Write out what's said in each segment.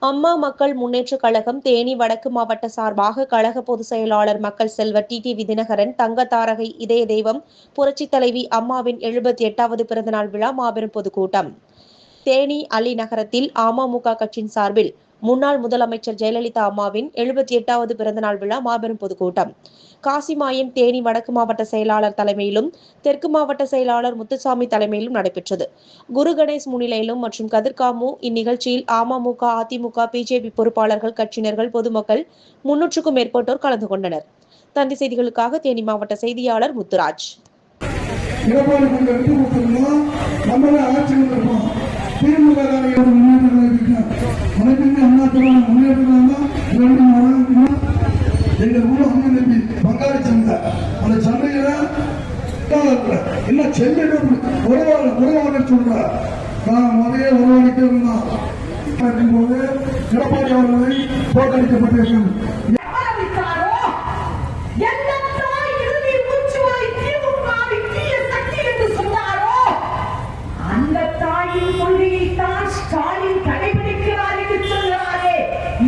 அம்மா மக்கள் முன்னேற்றக் கழகம் தேனி வடக்கு மாவட்ட சார்பாக கழக பொதுச் செயலாளர் மக்கள் செல்வர் டிடிவி தினகரன் தங்கத்தாரகை இதய தெய்வம் புரட்சித் தலைவி அம்மாவின் 78வது பிறந்தநாள் விழா மாபெரும் பொதுக்கூட்டம். தேனி அலி நகரத்தில் அமமுக கட்சியின் சார்பில் முன்னாள் முதலமைச்சர் ஜெயலலிதா அம்மாவின் 78வது பிறந்தநாள் விழா மாபெரும் பொதுக்கூட்டம் காசிமாயம் தேனி வடக்கு மாவட்ட செயலாளர் தலைமையிலும் தெற்கு மாவட்ட செயலாளர் முத்துசாமி தலைமையிலும் நடைபெற்றது. குரு கணேஷ் முன்னிலையிலும் மற்றும் கதிர்காமு இந்நிகழ்ச்சியில் அமமுக, அதிமுக, பிஜேபி பொறுப்பாளர்கள், கட்சியினர்கள், பொதுமக்கள் 300க்கும் மேற்பட்டோர் கலந்து கொண்டனர். தந்தி செய்திகளுக்காக தேனி மாவட்ட செய்தியாளர் முத்துராஜ். எங்க ஊர் அண்ணன் பங்காளி சந்தை அந்த சந்தையில என்ன சென்னையில உறவாட சொல்ற நான் முறையே உறவாடிட்டு இருந்தான் போது எடப்பாடி அவர்களை தோற்கடிக்கப்பட்டிருக்கிறது.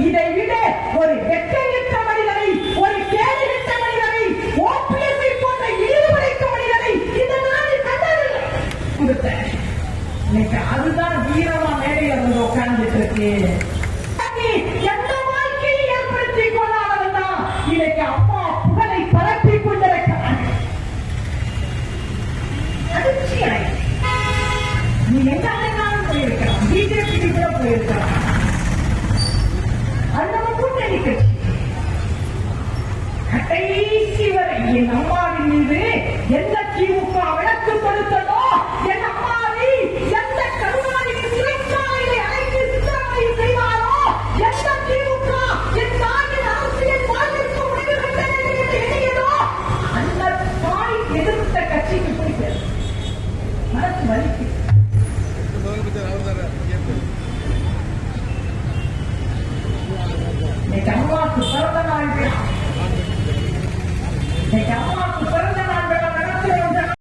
இதை விட ஒரு வெட்டமிட்ட மனிதனை, ஒரு கேடுகிட்ட மனிதனை, ஓபிஎஸ்ஐ போன்ற இழிவுரைக்க மனிதனை இந்த நாடு கண்டதில்லை. இன்னைக்கு அதுதான் வீரமா மேடையில் வந்து உட்கார்ந்துட்டு இருக்கு. எந்த வாழ்க்கையை ஏற்படுத்திக் கொள்ளாதவன் இன்னைக்கு அம்மா புகழை பரப்பிக் கொண்டிருக்கிறான். அதிர்ச்சி நீ எங்க போயிருக்கிறான், பிஜேபிக்கு கூட போயிருக்கிறான். கடைசி வரை என் அம்மாவின் மீது எந்த திமுக வழக்கு கொடுத்ததோ, என் அம்மாவை எந்த கருணாநிதி சிறைச்சாலையை அழைத்து சித்திரவதை செய்வாரோ, எந்த திமுக என் தாயின் அரசியல் வாழ்விற்கு முடிவு கட்ட வேண்டும் என்று எண்ணியதோ அந்த தாய் எதிர்த்த கட்சிக்கு பிடிக்கிறது. மனசு வலிக்கு அம்மாவுக்கு பிறந்த நாள் விழா.